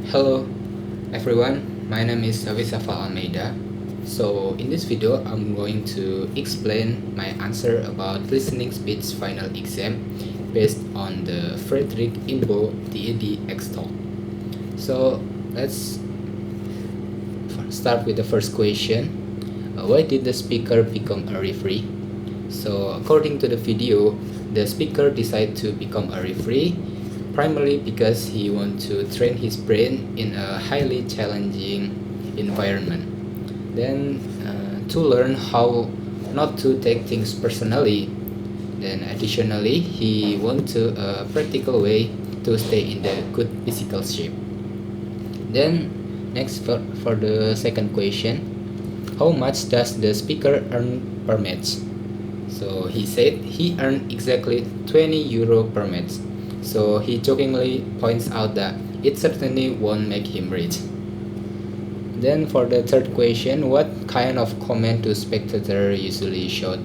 Hello everyone, my name is Avisafa Almeida. So in this video I'm going to explain my answer about listening speech final exam based on the Frederick Inbo TEDx talk. So let's start with the first question. Why did the speaker become a referee? So according to the video, the speaker decided to become a referee primarily because he wants to train his brain in a highly challenging environment. Then to learn how not to take things personally. Then additionally, he wants a practical way to stay in the good physical shape. Then next for the second question, how much does the speaker earn per match? So he said he earned exactly 20 euro per match. So he jokingly points out that it certainly won't make him rich. Then for the third question, what kind of comment do spectators usually show?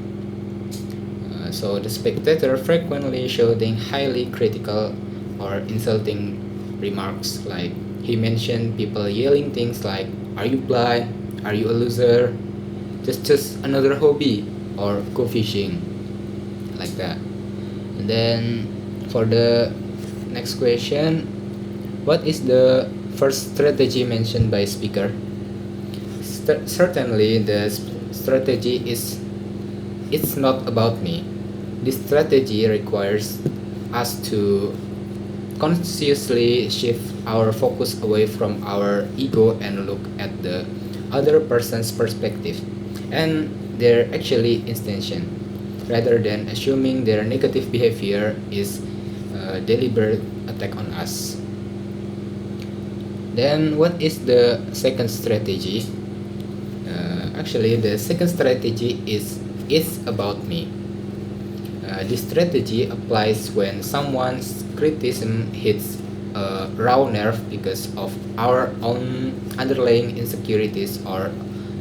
So the spectator frequently shouting highly critical or insulting remarks, like he mentioned people yelling things like, "Are you blind? Are you a loser? Just another hobby," or "Go fishing," like that. And then for the next question, what is the first strategy mentioned by speaker? Certainly the strategy is it's not about me. This strategy requires us to consciously shift our focus away from our ego and look at the other person's perspective and their actually intention, rather than assuming their negative behavior is a deliberate attack on us. Then what is the second strategy? Actually, the second strategy is "it's about me." This strategy applies when someone's criticism hits a raw nerve because of our own underlying insecurities or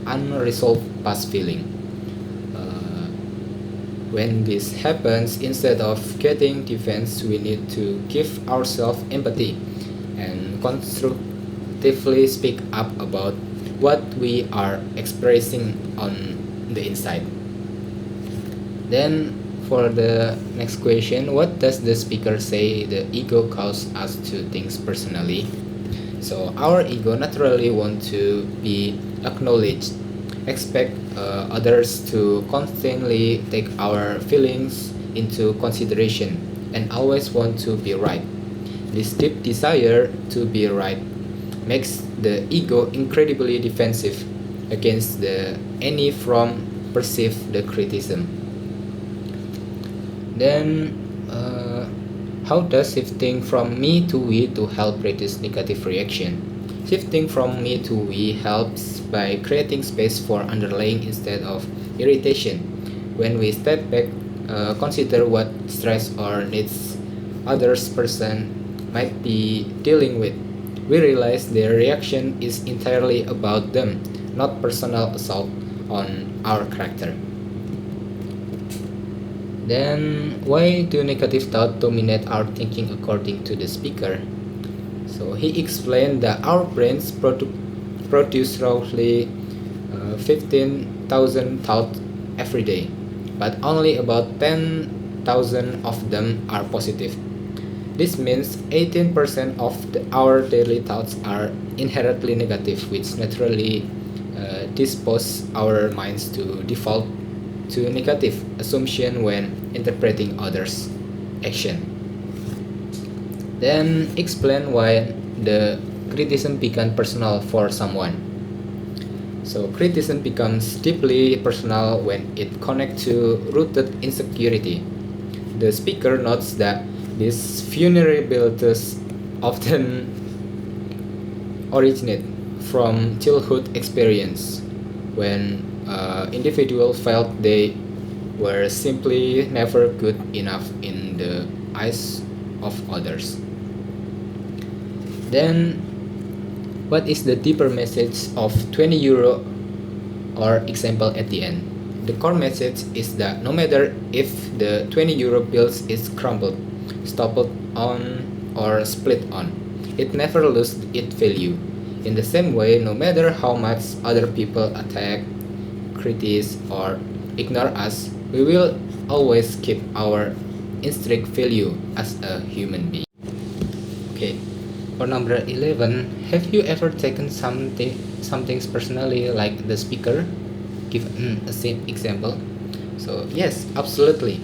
unresolved past feeling. When this happens, instead of getting defense, we need to give ourselves empathy and constructively speak up about what we are expressing on the inside. Then for the next question, what does the speaker say the ego causes us to think personally? So our ego naturally want to be acknowledged, expect others to constantly take our feelings into consideration, and always want to be right. This deep desire to be right makes the ego incredibly defensive against any from perceived the criticism. Then how does shifting from me to we to help reduce negative reaction? Shifting from me to we helps by creating space for underlying instead of irritation. When we step back, consider what stress or needs others person might be dealing with, we realize their reaction is entirely about them, not personal assault on our character. Then why do negative thoughts dominate our thinking according to the speaker? So he explained that our brains produce roughly 15,000 thoughts every day, but only about 10,000 of them are positive. This means 18% of our daily thoughts are inherently negative, which naturally dispose our minds to default to negative assumption when interpreting others' action. Then explain why the criticism becomes personal for someone. So criticism becomes deeply personal when it connects to rooted insecurity. The speaker notes that these vulnerabilities often originate from childhood experience when individuals felt they were simply never good enough in the eyes of others. Then what is the deeper message of 20 euro or example at the end? The core message is that no matter if the 20 euro bill is crumbled, stopped on, or split on, it never loses its value. In the same way, no matter how much other people attack, criticize, or ignore us, we will always keep our intrinsic value as a human being. Okay, for number 11, have you ever taken something personally, like the speaker? Give a same example. So yes, absolutely.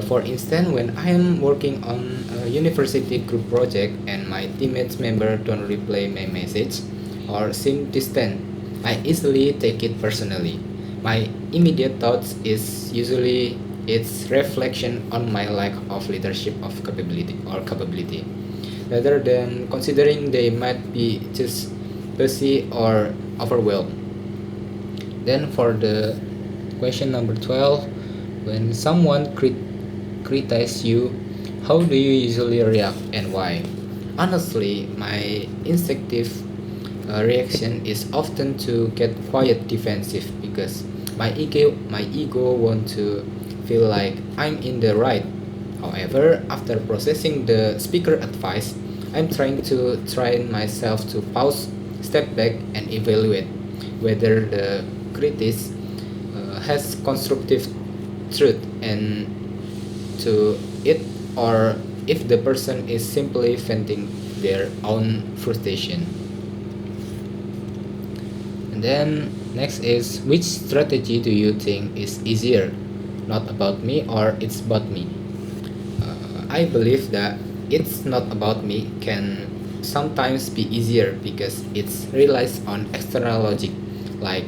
For instance, when I am working on a university group project and my teammates member don't reply my message or seem distant, I easily take it personally. My immediate thoughts is usually its reflection on my lack of leadership of capability, rather than considering they might be just busy or overwhelmed. Then for the question number 12, when someone criticizes you, how do you usually react and why? Honestly, my instinctive reaction is often to get quiet defensive because my ego want to feel like I'm in the right. However, after processing the speaker advice, I'm trying to train myself to pause, step back, and evaluate whether the critic has constructive truth and to it, or if the person is simply venting their own frustration. And then next is, which strategy do you think is easier? Not about me or it's about me? I believe that it's not about me can sometimes be easier because it relies on external logic, like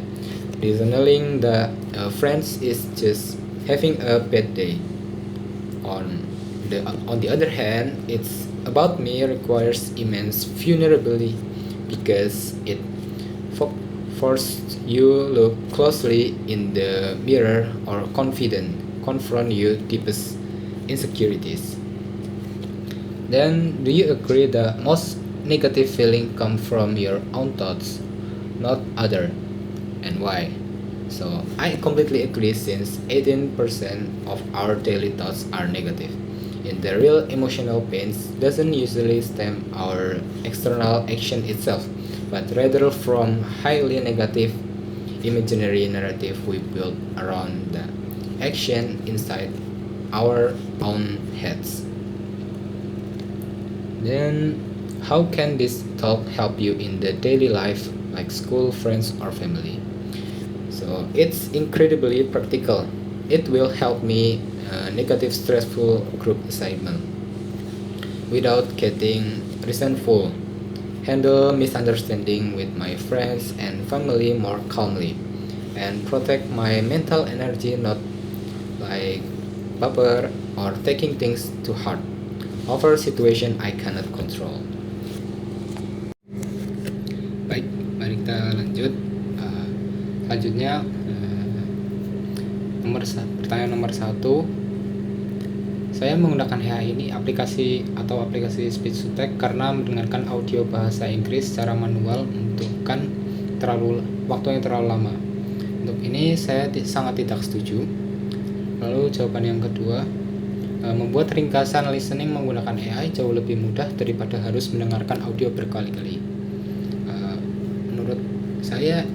reasoning that a friend is just having a bad day. On the other hand, it's about me requires immense vulnerability because it forces you look closely in the mirror or confront your deepest insecurities. Then, do you agree that most negative feeling come from your own thoughts, not other, and why? So I completely agree since 18% of our daily thoughts are negative. In the real emotional pains doesn't usually stem our external action itself, but rather from highly negative imaginary narrative we build around the action inside our own heads. Then, how can this talk help you in the daily life, like school, friends, or family? So it's incredibly practical. It will help me negative stressful group assignment without getting resentful, handle misunderstanding with my friends and family more calmly, and protect my mental energy not by baper or taking things too hard over situation I cannot control. Baik, mari kita lanjut. Selanjutnya, pertanyaan nomor 1. Saya menggunakan AI ini aplikasi speech to text karena mendengarkan audio bahasa Inggris secara manual membutuhkan waktu yang terlalu lama. Untuk ini saya sangat tidak setuju. Lalu jawaban yang kedua, membuat ringkasan listening menggunakan AI jauh lebih mudah daripada harus mendengarkan audio berkali-kali. Menurut saya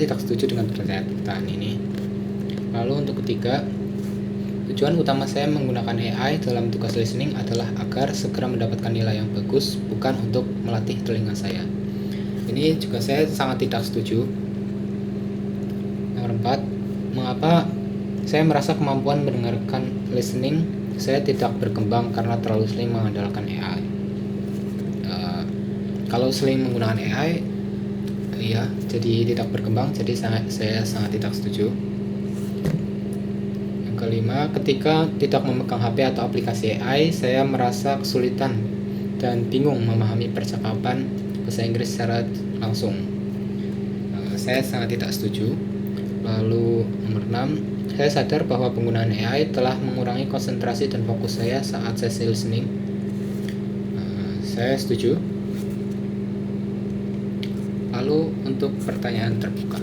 tidak setuju dengan pernyataan ini. Lalu untuk ketiga, tujuan utama saya menggunakan AI dalam tugas listening adalah agar segera mendapatkan nilai yang bagus, bukan untuk melatih telinga saya. Ini juga saya sangat tidak setuju. Nomor 4, mengapa saya merasa kemampuan mendengarkan listening saya tidak berkembang karena terlalu sering mengandalkan AI. Kalau sering menggunakan AI, iya, jadi tidak berkembang, jadi saya sangat tidak setuju. Yang kelima, ketika tidak memegang HP atau aplikasi AI, saya merasa kesulitan dan bingung memahami percakapan bahasa Inggris secara langsung. Saya sangat tidak setuju. Lalu nomor 6, saya sadar bahwa penggunaan AI telah mengurangi konsentrasi dan fokus saya saat sesi listening. Saya setuju. Lalu untuk pertanyaan terbuka.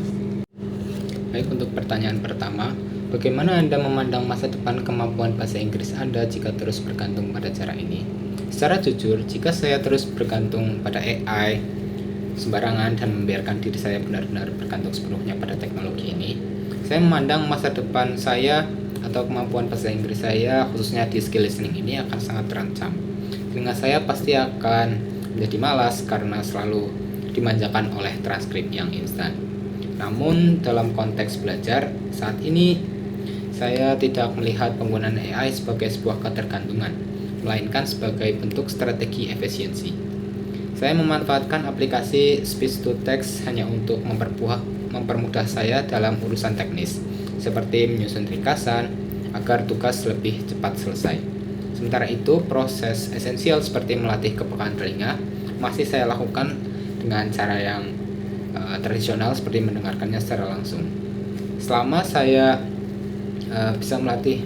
Baik, untuk pertanyaan pertama, bagaimana Anda memandang masa depan kemampuan bahasa Inggris Anda jika terus bergantung pada cara ini? Secara jujur, jika saya terus bergantung pada AI sembarangan dan membiarkan diri saya benar-benar bergantung sepenuhnya pada teknologi ini, saya memandang masa depan saya atau kemampuan bahasa Inggris saya, khususnya di skill listening ini, akan sangat terancam. Telinga saya pasti akan menjadi malas karena selalu dimanjakan oleh transkrip yang instan. Namun dalam konteks belajar saat ini, saya tidak melihat penggunaan AI sebagai sebuah ketergantungan, melainkan sebagai bentuk strategi efisiensi. Saya memanfaatkan aplikasi speech to text hanya untuk mempermudah saya dalam urusan teknis, seperti menyusun ringkasan agar tugas lebih cepat selesai. Sementara itu, proses esensial seperti melatih kepekaan telinga masih saya lakukan dengan cara yang tradisional, seperti mendengarkannya secara langsung. Selama saya bisa melatih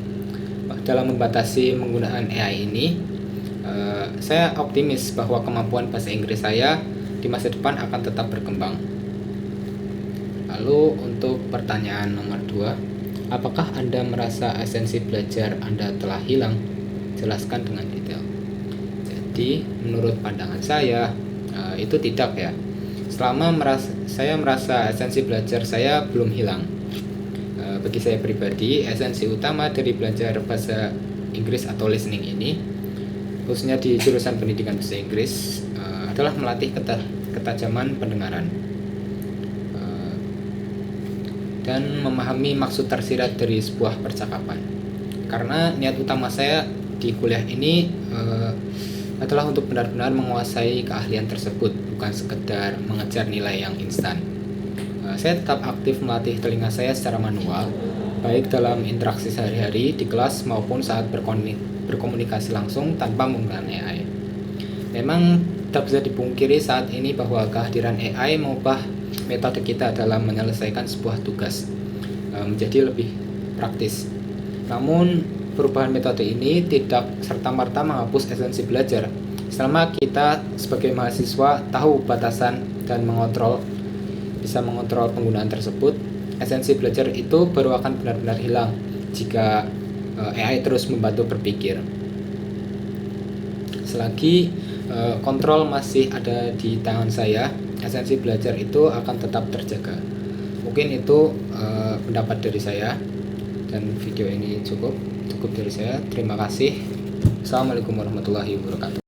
dalam membatasi penggunaan AI ini, saya optimis bahwa kemampuan bahasa Inggris saya di masa depan akan tetap berkembang. Lalu untuk pertanyaan nomor 2, apakah Anda merasa esensi belajar Anda telah hilang? Jelaskan dengan detail. Jadi menurut pandangan saya, itu tidak ya. Saya merasa esensi belajar saya belum hilang. Bagi saya pribadi, esensi utama dari belajar bahasa Inggris atau listening ini, khususnya di jurusan pendidikan bahasa Inggris, adalah melatih ketajaman pendengaran dan memahami maksud tersirat dari sebuah percakapan. Karena niat utama saya di kuliah ini adalah untuk benar-benar menguasai keahlian tersebut, bukan sekedar mengejar nilai yang instan. Saya tetap aktif melatih telinga saya secara manual, baik dalam interaksi sehari-hari di kelas maupun saat berkomunikasi langsung tanpa menggunakan AI. Memang tak bisa dipungkiri saat ini bahwa kehadiran AI mengubah metode kita dalam menyelesaikan sebuah tugas menjadi lebih praktis. Namun, perubahan metode ini tidak serta-merta menghapus esensi belajar. Selama kita sebagai mahasiswa tahu batasan dan bisa mengontrol penggunaan tersebut, esensi belajar itu baru akan benar-benar hilang jika AI terus membantu berpikir. Selagi kontrol masih ada di tangan saya, esensi belajar itu akan tetap terjaga. Mungkin itu pendapat dari saya, dan video ini cukup dari saya. Terima kasih. Assalamualaikum warahmatullahi wabarakatuh.